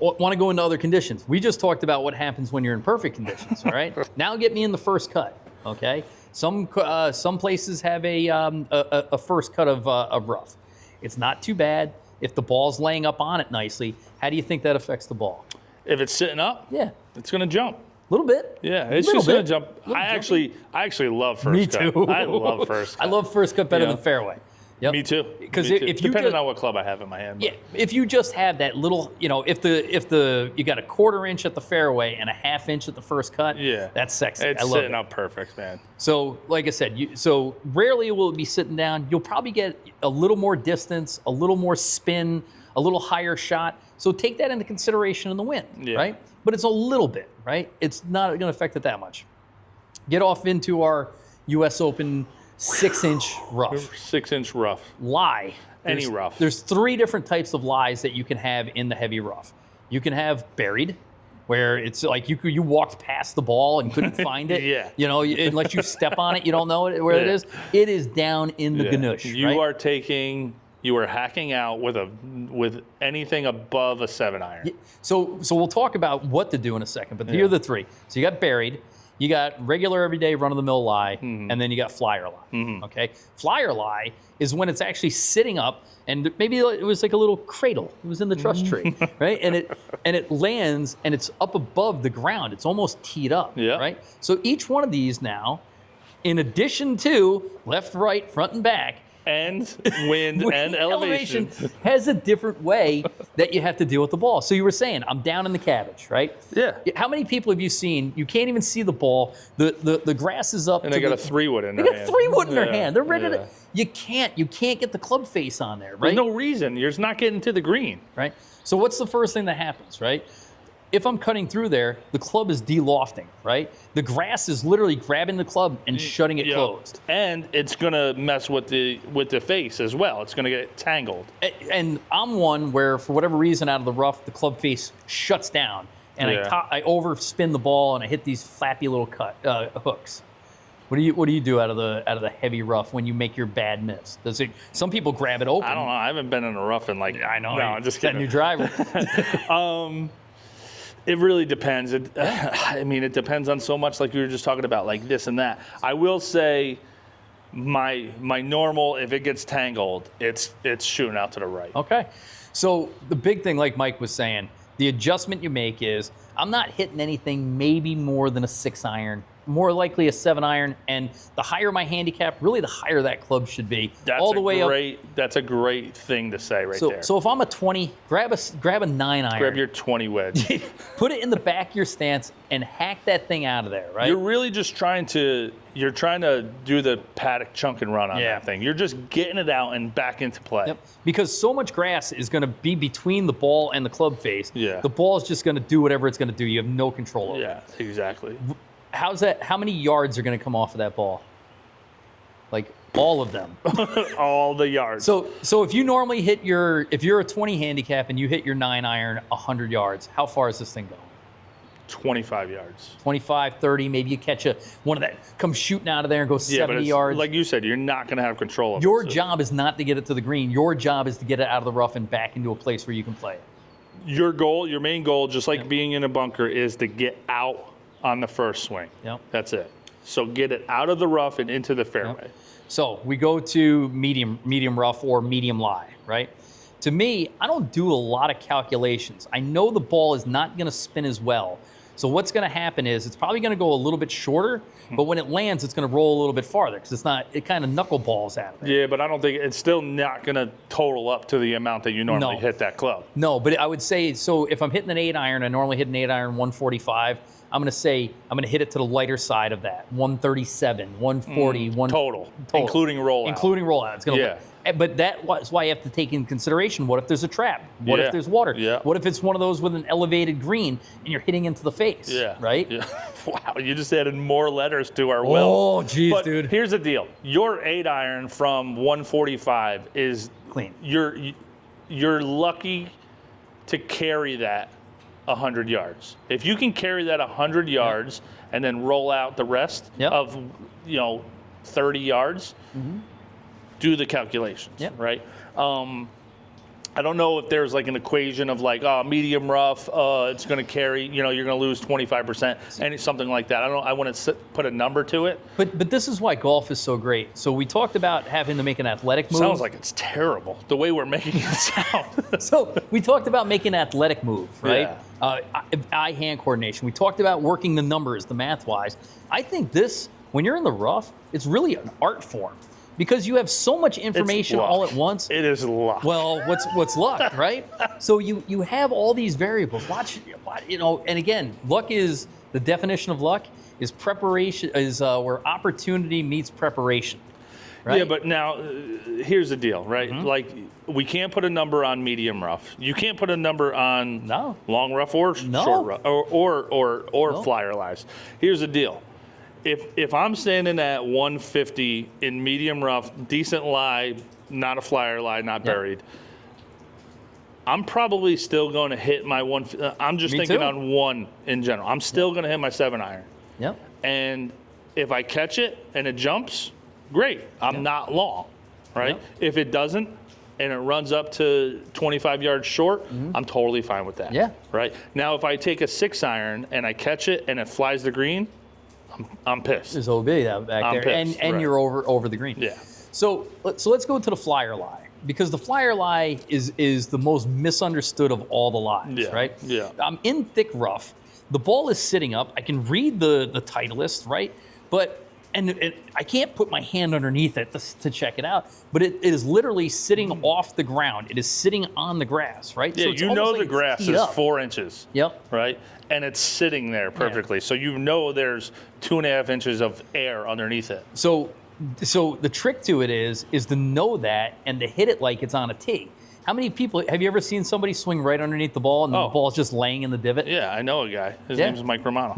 Want to go into other conditions. We just talked about what happens when you're in perfect conditions, all right? Now get me in the first cut, okay? Some places have a first cut of rough. It's not too bad. If the ball's laying up on it nicely, how do you think that affects the ball? If it's sitting up, Yeah. it's going to jump. little bit. Yeah, it's Little just going to bit. jump. I actually love first Me cut. too. I love first cut. I love first cut better Yeah. than fairway. Yep. Me too. Because Me too. if you depending just, on what club I have in my hand. yeah, if you just have that little, if you got a 1/4 inch at the fairway and a 1/2 inch at the first cut, Yeah. that's sexy. It's I love sitting it. up perfect, man. So, like I said, so rarely will it be sitting down. You'll probably get a little more distance, a little more spin, a little higher shot. So take that into consideration in the wind, Yeah. right? But it's a little bit, right? It's not going to affect it that much. Get off into our U.S. Open 6-inch rough. 6-inch rough. Lie. Any rough. There's 3 different types of lies that you can have in the heavy rough. You can have buried, where it's like you walked past the ball and couldn't find it. Yeah. Unless you step on it, you don't know where it is. It is down in the ganush. You are hacking out with anything above a 7-iron. So we'll talk about what to do in a second, but here are the 3. So you got buried, you got regular everyday run-of-the-mill lie, and then you got flyer lie. Okay, flyer lie is when it's actually sitting up, and maybe it was like a little cradle. It was in the truss tree, right? And it lands, and it's up above the ground. It's almost teed up, right? So each one of these now, in addition to left, right, front, and back, and wind and elevation has a different way that you have to deal with the ball. So you were saying, I'm down in the cabbage, right? Yeah. How many people have you seen? You can't even see the ball. The grass is up. And they got a 3-wood in their hand. They got 3-wood in their hand. They're ready to. You can't get the club face on there, right? There's no reason. You're just not getting to the green. Right. So what's the first thing that happens, right? If I'm cutting through there, the club is de-lofting, right? The grass is literally grabbing the club and shutting it closed. And it's gonna mess with the face as well. It's gonna get tangled. And I'm one where, for whatever reason, out of the rough, the club face shuts down, and I overspin the ball and I hit these flappy little hooks. What do you do out of the heavy rough when you make your bad miss? Some people grab it open. I don't know. I haven't been in a rough in I know. No, I'm just kidding. That new driver. It really depends. It depends on so much, like we were just talking about, like this and that. I will say, my normal, if it gets tangled, it's shooting out to the right. Okay. So the big thing, like Mike was saying, the adjustment you make is, I'm not hitting anything maybe more than a 6-iron, more likely a 7-iron, and the higher my handicap, really the higher that club should be. All the way up. That's a great thing to say there. So if I'm a 20, grab a 9-iron. Grab your 20 wedge. Put it in the back of your stance and hack that thing out of there, right? You're really just trying to do the paddock chunk and run on that thing. You're just getting it out and back into play. Yep. Because so much grass is going to be between the ball and the club face. Yeah. The ball is just going to do whatever it's going to do. You have no control over it. Yeah, exactly. How's that? How many yards are going to come off of that ball? Like all of them. All the yards. So if you normally if you're a 20 handicap and you hit your 9-iron 100 yards, how far is this thing going? 25 yards. 25, 30, maybe you catch one of that, come shooting out of there and go 70 yards. Like you said, you're not going to have control of it. Your job is not to get it to the green. Your job is to get it out of the rough and back into a place where you can play it. Your main goal, just like being in a bunker, is to get out on the first swing. Yep. That's it. So get it out of the rough and into the fairway. Yep. So we go to medium rough or medium lie, right? To me, I don't do a lot of calculations. I know the ball is not going to spin as well. So what's going to happen is it's probably going to go a little bit shorter, but when it lands, it's going to roll a little bit farther because it kind of knuckleballs out of it. Yeah, but I don't think it's still not going to total up to the amount that you normally hit that club. No, but I would say, so if I'm hitting an 8-iron, I normally hit an 8-iron 145. I'm going to hit it to the lighter side of that, 137, 140, total, including rollout. Including rollout. It's going to But that's why you have to take in consideration, what if there's a trap? What if there's water? Yeah. What if it's one of those with an elevated green and you're hitting into the face? Yeah. Right? Yeah. Wow, you just added more letters to our will. Oh, geez, but dude. Here's the deal. Your 8-iron from 145 is clean. You're lucky to carry that 100 yards. If you can carry that 100 yards and then roll out the rest of 30 yards, do the calculations, right? I don't know if there's like an equation of like, medium rough, it's going to carry, you're going to lose 25%, and something like that. I wouldn't put a number to it. But this is why golf is so great. So we talked about having to make an athletic move. Sounds like it's terrible the way we're making it sound. So we talked about making an athletic move, right? Yeah. Eye-hand coordination. We talked about working the numbers, the math-wise. I think this, when you're in the rough, it's really an art form. Because you have so much information all at once. It is luck. Well, what's luck, right? So you have all these variables. Watch, and again, luck is, the definition of luck is preparation, is where opportunity meets preparation, right? Yeah, but now, here's the deal, right? Like, we can't put a number on medium rough. You can't put a number on long rough or short rough, or flyer lies. Here's the deal. If I'm standing at 150 in medium rough, decent lie, not a flyer lie, not buried, I'm probably still going to hit my one. I'm just thinking on one in general. I'm still going to hit my 7-iron. Yep. And if I catch it and it jumps, great. I'm not long, right? Yep. If it doesn't and it runs up to 25 yards short, I'm totally fine with that. Yeah. Right? Now, if I take a 6-iron and I catch it and it flies the green, I'm pissed. There's OB back there, and you're over the green. Yeah. So let's go to the flyer lie, because the flyer lie is the most misunderstood of all the lies, right? Yeah. I'm in thick rough. The ball is sitting up. I can read the Titleist, right? But I can't put my hand underneath it to check it out. But it is literally sitting off the ground. It is sitting on the grass, right? Yeah, So the grass is 4 inches. Yep. Right? And it's sitting there perfectly. So there's 2.5 inches of air underneath it. So the trick to it is to know that and to hit it like it's on a tee. How many people, have you ever seen somebody swing right underneath the ball and the ball's just laying in the divot? Yeah, I know a guy. His name's Mike Romano.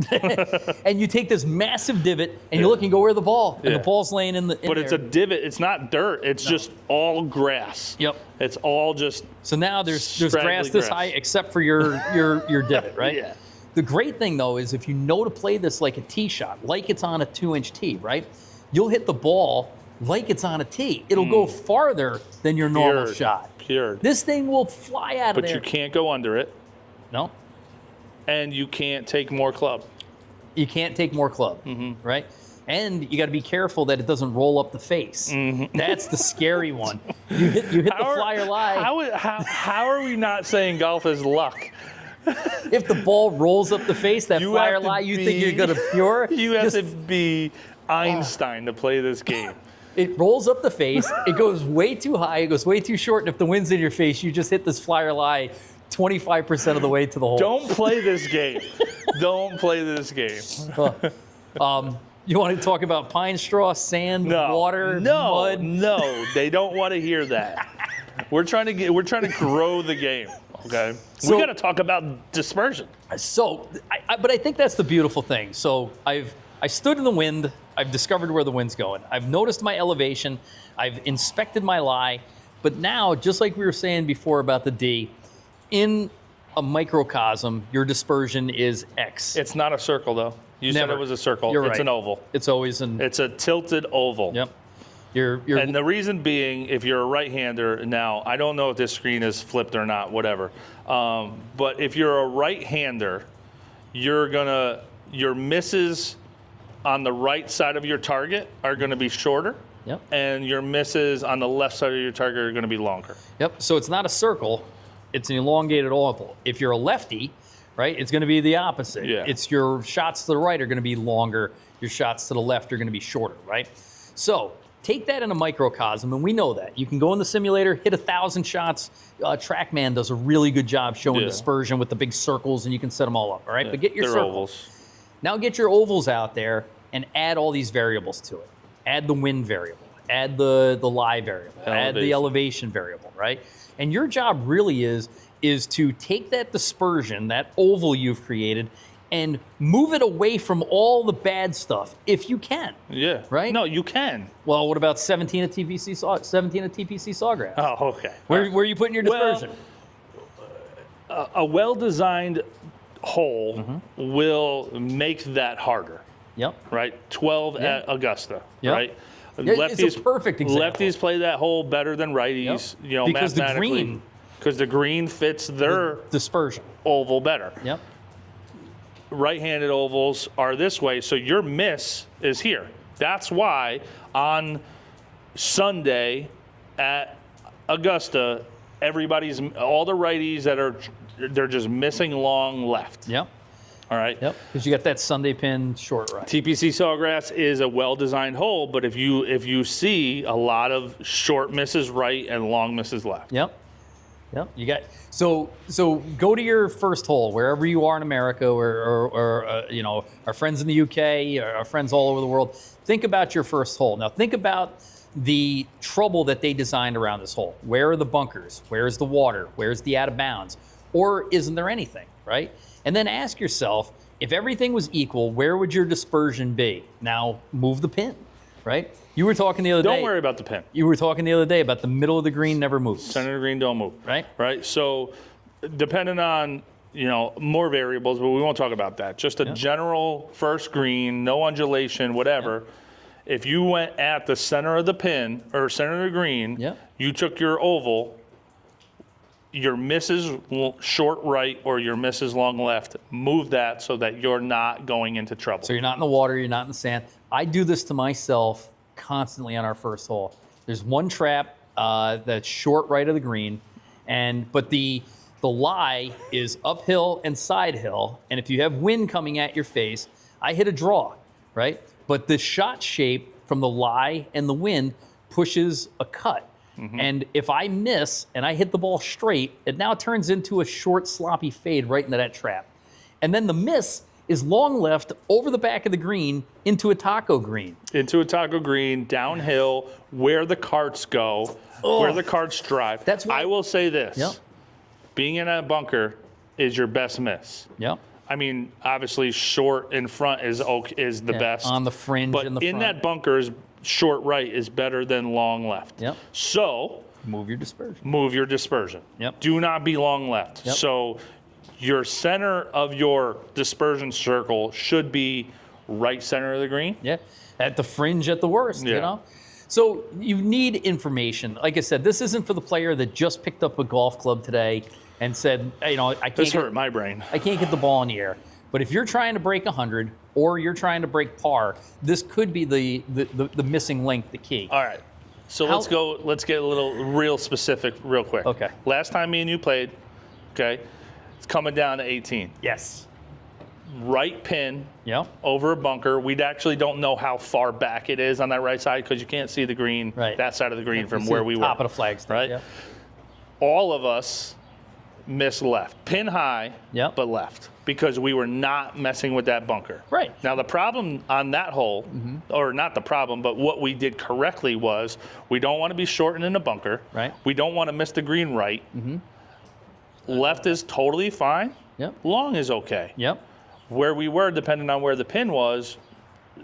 And you take this massive divot and you look and go, where the ball? And the ball's laying in But it's a divot. It's not dirt. It's just all grass. Yep. It's all just So now there's grass this high except for your divot, right? Yeah. The great thing, though, is if you know to play this like a tee shot, like it's on a 2-inch tee, right? You'll hit the ball like it's on a tee. It'll go farther than your normal shot. This thing will fly out of there. But you can't go under it. No. And you can't take more club. You can't take more club, right? And you got to be careful that it doesn't roll up the face. That's the scary one. You hit the flyer lie. How are we not saying golf is luck? If the ball rolls up the face, that flyer lie, you think you're going to pure? You have to be Einstein to play this game. It rolls up the face. It goes way too high. It goes way too short. And if the wind's in your face, you just hit this flyer lie 25% of the way to the hole. Don't play this game. Don't play this game. You want to talk about pine straw, sand, water, mud? No, they don't want to hear that. We're trying to grow the game. Okay, we got to talk about dispersion. So, but I think that's the beautiful thing. So I stood in the wind. I've discovered where the wind's going. I've noticed my elevation. I've inspected my lie. But now, just like we were saying before about the D, in a microcosm, your dispersion is X. It's not a circle, though. You said it was a circle. You're it's right. an oval. It's always It's a tilted oval. Yep. And the reason being, if you're a right-hander, now, I don't know if this screen is flipped or not, whatever. But if you're a right-hander, your misses on the right side of your target are going to be shorter. Yep. And your misses on the left side of your target are going to be longer. Yep. So it's not a circle. It's an elongated oval. If you're a lefty, right, it's going to be the opposite. Yeah. It's your shots to the right are going to be longer. Your shots to the left are going to be shorter, right? So take that in a microcosm, and we know that. You can go in the simulator, hit 1,000 shots. TrackMan does a really good job showing dispersion with the big circles, and you can set them all up, all right? But get your circles. Ovals. Now get your ovals out there and add all these variables to it. Add the wind variable. Add the lie variable. Add the elevation variable, right? And your job really is to take that dispersion, that oval you've created, and move it away from all the bad stuff, if you can. Yeah. Right? No, you can. Well, what about 17 of TPC sawgrass? Oh, okay. Where are you putting your dispersion? Well, a well-designed hole will make that harder. Yep. Right? 12 at Augusta. Yep. Right? It's a perfect example. Lefties play that hole better than righties. Yep. Because the green because the green fits their Dispersion. oval better. Yep. Right-handed ovals are this way, so your miss is here. That's why on Sunday at Augusta, all the righties they're just missing long left. Yep. All right. Yep. Because you got that Sunday pin short right. TPC Sawgrass is a well-designed hole, but if you see a lot of short misses right and long misses left. Yep. Yep. You got so go to your first hole wherever you are in America, or you know, our friends in the UK, or our friends all over the world. Think about your first hole. Now think about the trouble that they designed around this hole. Where are the bunkers? Where's the water? Where's the out of bounds? Or isn't there anything, right? And then ask yourself, if everything was equal, where would your dispersion be? Now move the pin, right? You were talking the other day. Don't worry about the pin. You were talking the other day about the middle of the green never moves. Center of the green don't move. Right. Right. So depending on, you know, more variables, but we won't talk about that. Just a general first green, no undulation, whatever. If you went at the center of the pin or center of the green, you took your oval, your misses short right or your misses long left, move that so that you're not going into trouble. So you're not in the water, you're not in the sand. I do this to myself constantly on our first hole. There's one trap that's short right of the green, but the lie is uphill and side hill, and if you have wind coming at your face, I hit a draw, right? But the shot shape from the lie and the wind pushes a cut. And if I miss and I hit the ball straight, it now turns into a short, sloppy fade right into that trap. And then the miss is long left over the back of the green into a taco green. Into a taco green, downhill, where the carts go, where the carts drive. That's why I will say this. Being in a bunker is your best miss. Yep. I mean, obviously, short in front is the best. On the fringe but in the front. that bunker, short right is better than long left. Yep. So move your dispersion. Move your dispersion. Yep. Do not be long left. Yep. So your center of your dispersion circle should be right center of the green. Yeah. At the fringe at the worst, you know? So you need information. Like I said, this isn't for the player that just picked up a golf club today and said, you know, I can't. This hurt my brain. I can't get the ball in the air. But if you're trying to break 100 or you're trying to break par, this could be the missing link, the key. All right. So let's get a little real specific real quick. Okay. Last time me and you played, okay, it's coming down to 18. Yes. Right pin Yep. over a bunker. We actually don't know how far back it is on that right side because you can't see the green, that side of the green from where we were. Top of the flagstick. Right? Yep. All of us missed left. Pin high, but left. Because we were not messing with that bunker. Right. Now the problem on that hole, or not the problem, but what we did correctly was we don't want to be shortened in a bunker. Right. We don't want to miss the green right. Left is totally fine. Yep. Long is okay. Yep. Where we were, depending on where the pin was,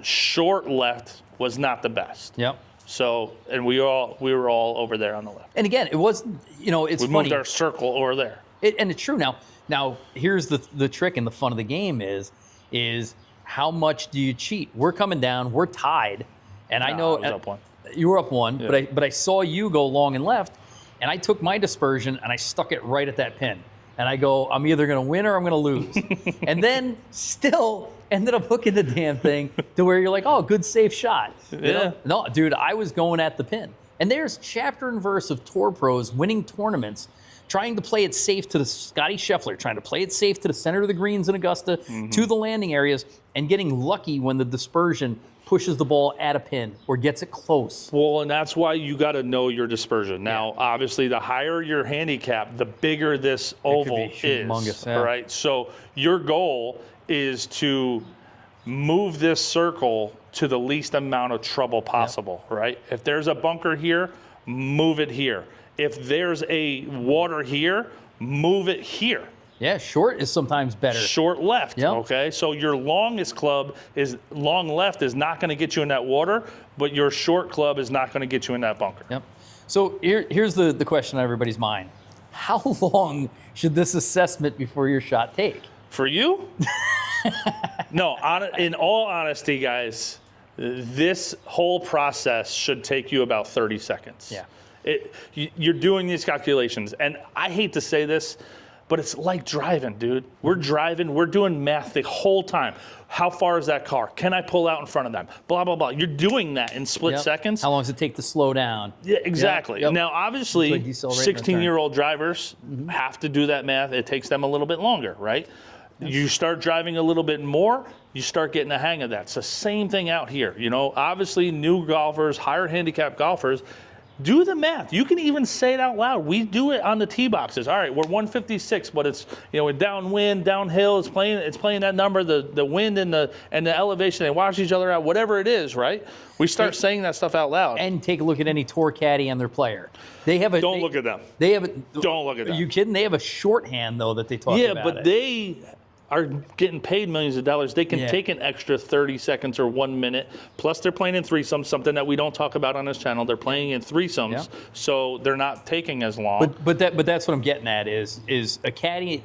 short left was not the best. Yep. So, and we were all over there on the left. And again, it wasn't, you know, it's we funny. moved our circle over there. And it's true. Now here's the trick and the fun of the game is how much do you cheat? We're coming down, we're tied, and I know I was up one. You were up one, but I saw you go long and left, and I took my dispersion and I stuck it right at that pin. And I go, I'm either going to win or I'm going to lose. And then still ended up hooking the damn thing to where you're like, oh, good safe shot. You know? No, dude, I was going at the pin. And there's chapter and verse of tour pros winning tournaments, trying to play it safe to the Scotty Scheffler, trying to play it safe to the center of the greens in Augusta, to the landing areas, and getting lucky when the dispersion pushes the ball at a pin or gets it close. Well, and that's why you got to know your dispersion. Now, obviously, the higher your handicap, the bigger this oval is. Humongous, All right. So your goal is to move this circle to the least amount of trouble possible, right? If there's a bunker here, move it here. If there's a water here, move it here. Yeah, short is sometimes better. Short left, okay? So your longest club is long left is not going to get you in that water, but your short club is not going to get you in that bunker. Yep. So here's the question on everybody's mind. How long should this assessment before your shot take? For you? No, in all honesty, guys, this whole process should take you about 30 seconds. Yeah. You're doing these calculations, and I hate to say this, but it's like driving, dude. We're driving, we're doing math the whole time. How far is that car? Can I pull out in front of them? Blah, blah, blah. You're doing that in split seconds. How long does it take to slow down? Yeah, exactly. Yep. Now, obviously, 16-year-old drivers have to do that math. It takes them a little bit longer, right? You start driving a little bit more, you start getting the hang of that. It's the same thing out here. You know, obviously, new golfers, higher handicap golfers, do the math. You can even say it out loud. We do it on the tee boxes. All right, we're 156, but it's, you know, downwind, downhill. It's playing that number. The wind and the elevation. They wash each other out. Whatever it is, right? We start saying that stuff out loud. And take a look at any tour caddy and their player. They have a. Don't look at them. They have a. Don't look at them. Are you kidding? They have a shorthand though that they talk about. Yeah, but they are getting paid millions of dollars. They can take an extra 30 seconds or 1 minute. Plus, they're playing in threesomes, something that we don't talk about on this channel. They're playing in threesomes, so they're not taking as long. But that's what I'm getting at is a caddy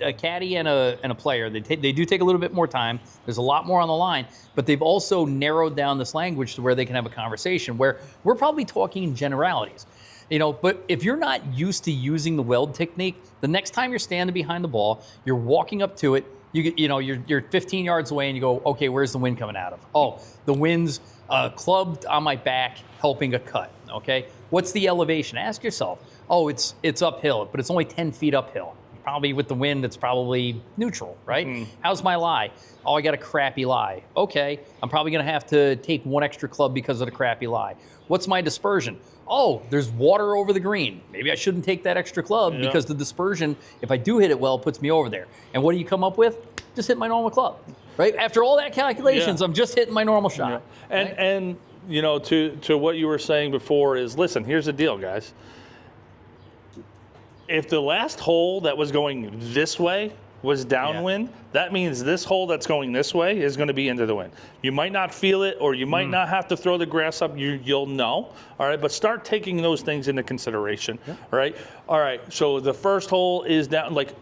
and a player. They do take a little bit more time. There's a lot more on the line, but they've also narrowed down this language to where they can have a conversation where we're probably talking in generalities. You know, but if you're not used to using the weld technique, the next time you're standing behind the ball, you're walking up to it. You're 15 yards away and you go, okay, where's the wind coming out of? Oh, the wind's clubbed on my back, helping a cut. Okay, what's the elevation? Ask yourself. Oh, it's uphill, but it's only 10 feet uphill. Probably with the wind, it's probably neutral, right? How's my lie? Oh, I got a crappy lie. Okay, I'm probably gonna have to take one extra club because of the crappy lie. What's my dispersion? Oh, there's water over the green. Maybe I shouldn't take that extra club because the dispersion, if I do hit it well, puts me over there. And what do you come up with? Just hit my normal club, right? After all that calculations, I'm just hitting my normal shot. Yeah. And you know, to what you were saying before is, listen, here's the deal, guys. If the last hole that was going this way was downwind, that means this hole that's going this way is going to be into the wind. You might not feel it, or you might not have to throw the grass up. You'll know, all right? But start taking those things into consideration, right? All right, so the first hole is down. Like,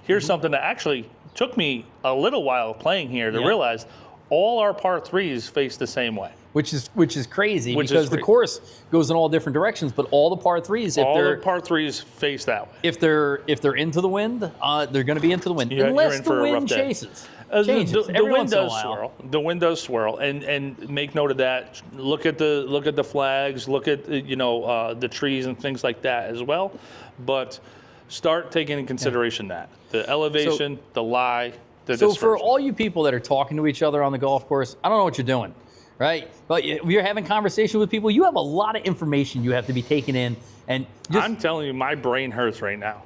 here's something that actually took me a little while playing here to realize all our par threes face the same way. Which is crazy because the course goes in all different directions, but all the par threes, all the par threes face that way. If they're into the wind, they're going to be into the wind, unless the wind changes. The wind does swirl. The wind does swirl, and make note of that. Look at the flags. Look at the trees and things like that as well. But start taking into consideration that the elevation, the lie, the dispersion. So for all you people that are talking to each other on the golf course, I don't know what you're doing. Right, but you're having conversation with people. You have a lot of information you have to be taking in, and I'm telling you, my brain hurts right now.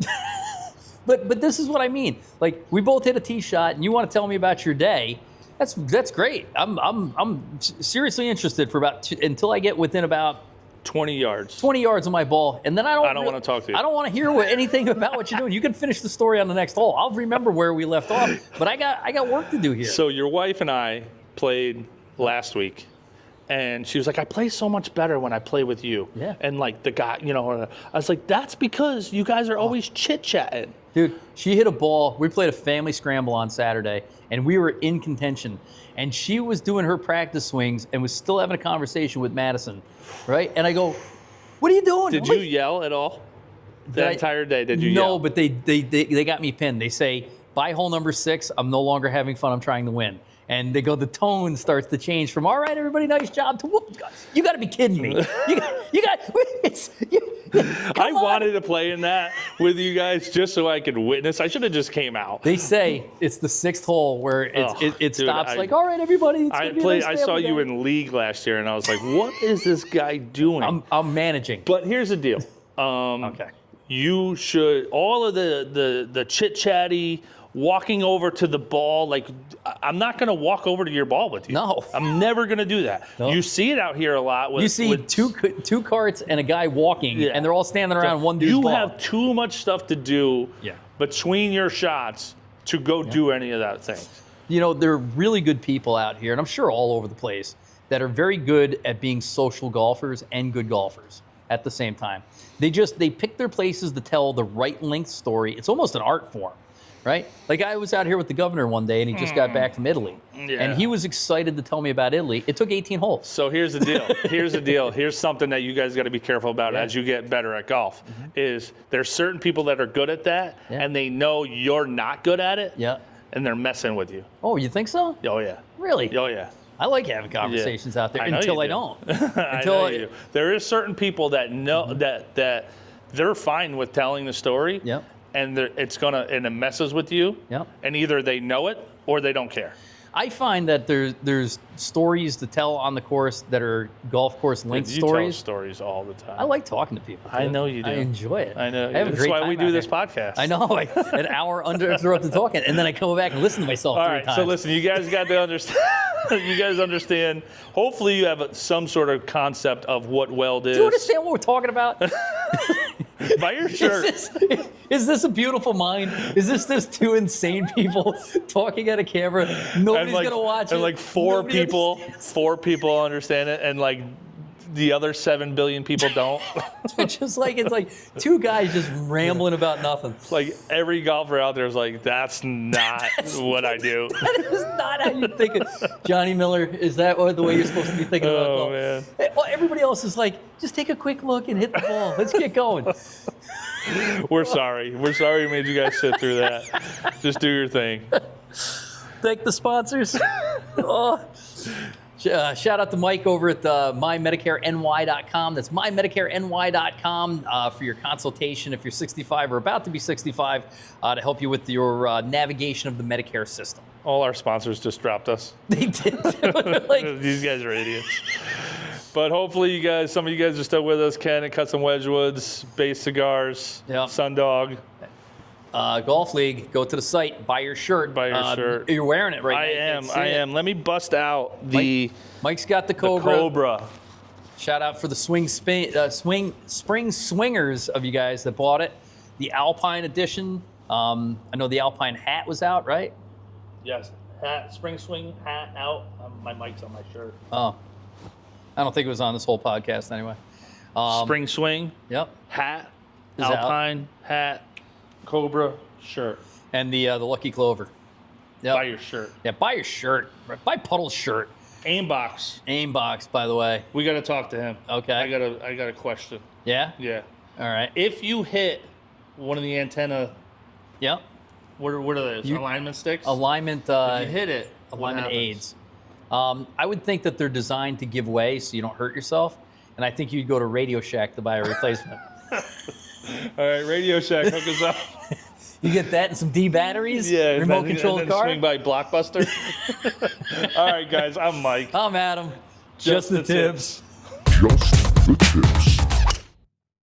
but this is what I mean. Like, we both hit a tee shot, and you want to tell me about your day. That's great. I'm seriously interested for until I get within about 20 yards. 20 yards of my ball, and then I don't want to talk to you. I don't want to hear anything about what you're doing. You can finish the story on the next hole. I'll remember where we left off, but I got work to do here. So your wife and I played last week, and she was like, I play so much better when I play with you. Yeah. And like the guy, I was like, that's because you guys are always chit-chatting. Dude, she hit a ball. We played a family scramble on Saturday, and we were in contention. And she was doing her practice swings and was still having a conversation with Madison, right? And I go, what are you doing? Did you yell at all that entire day? Did you yell? No, but they got me pinned. They say, by hole number 6, I'm no longer having fun. I'm trying to win. And they go, the tone starts to change from, all right, everybody, nice job, to, whoop, you got to be kidding me. I wanted to play in that with you guys just so I could witness. I should have just came out. They say it's the 6th hole where it stops like, all right, everybody. I saw you in league last year, and I was like, what is this guy doing? I'm managing. But here's the deal. Okay. You should, all of the chit-chatty, walking over to the ball, like, I'm not going to walk over to your ball with you. No. I'm never going to do that. No. You see it out here a lot. You see two carts and a guy walking, and they're all standing around one dude's ball. You have too much stuff to do between your shots to go do any of that thing. You know, there are really good people out here, and I'm sure all over the place, that are very good at being social golfers and good golfers at the same time. They pick their places to tell the right length story. It's almost an art form. right? Like I was out here with the governor one day, and he just got back from Italy, Yeah. and he was excited to tell me about Italy. It took 18 holes. So here's the deal. Here's something that you guys got to be careful about as you get better at golf. Is there's certain people that are good at that, and they know you're not good at it, and they're messing with you. Oh, you think so? Oh yeah. Really? Oh yeah. I like having conversations out there until I don't. I know you do. There is certain people that know that they're fine with telling the story. Yep. And it messes with you. Yep. And either they know it or they don't care. I find that there's stories to tell on the course that are golf course linked You stories. tell stories all the time. I like talking to people. I know you do. I enjoy it. I know. I have a That's great why time we do out this here. podcast. I know. An hour uninterrupted talking, and then I come back and listen to myself All three right. times. So listen, you guys got to understand. You guys understand. Hopefully, you have some sort of concept of what WELD is. Do you understand what we're talking about? Buy your shirt. Is this a beautiful mind? Is this just two insane people talking at a camera? Nobody's gonna watch it. And like four Nobody people understand it, and like the other 7 billion people don't. it's like two guys just rambling about nothing. Like every golfer out there is like, that's not what I do. That is not how you think of Johnny Miller. Is that the way you're supposed to be thinking about golf? Man. Well, everybody else is like, just take a quick look and hit the ball. Let's get going. We're sorry. We're sorry we made you guys sit through that. Just do your thing. Thank the sponsors. Shout out to Mike over at mymedicareny.com. That's mymedicareny.com for your consultation if you're 65 or about to be 65 to help you with your navigation of the Medicare system. All our sponsors just dropped us. They did. These guys are idiots. But hopefully some of you guys are still with us. Ken and Custom Wedgwoods, Base Cigars, Sundog. Golf League, go to the site, buy your shirt. Buy your shirt. You're wearing it right now. I am. Let me bust out Mike's got the Cobra. The Cobra. Shout out for the spring swingers of you guys that bought it. The Alpine edition. I know the Alpine hat was out, right? Yes. Hat, spring swing hat out. My mic's on my shirt. Oh. I don't think it was on this whole podcast anyway. Spring swing. Yep. Hat. Is Alpine hat. Cobra shirt. And the Lucky Clover. Yep. Buy your shirt. Yeah, buy your shirt. Buy Puddle's shirt. Aimbox, by the way. We got to talk to him. Okay. I got a question. Yeah? Yeah. All right. If you hit one of the antenna. Yep. What are those? Alignment sticks? Alignment. If you hit it. Alignment aids. I would think that they're designed to give way so you don't hurt yourself. And I think you'd go to Radio Shack to buy a replacement. All right, Radio Shack, hook us up. You get that and some D batteries? Yeah, remote control car? Swing by Blockbuster. All right, guys, I'm Mike. I'm Adam. Just the tips. Just the tips.